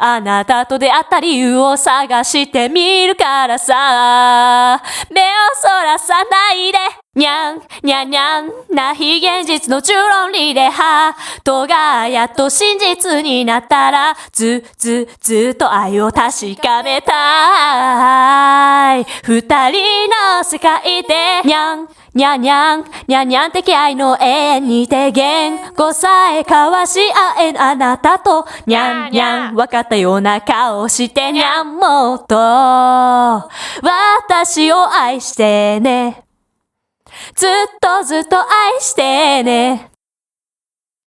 あなたと出会った理由を探してみるからさ。目をそらさないでにゃんにゃんにゃんな非現実の中論理でハートがやっと真実になったらずっと愛を確かめたい。二人の世界でにゃんにゃんにゃんにゃんにゃん的愛の永遠にて言語さえ交わし合えんあなたとにゃんにゃん分かったような顔してにゃんもっと私を愛してねずっと愛してね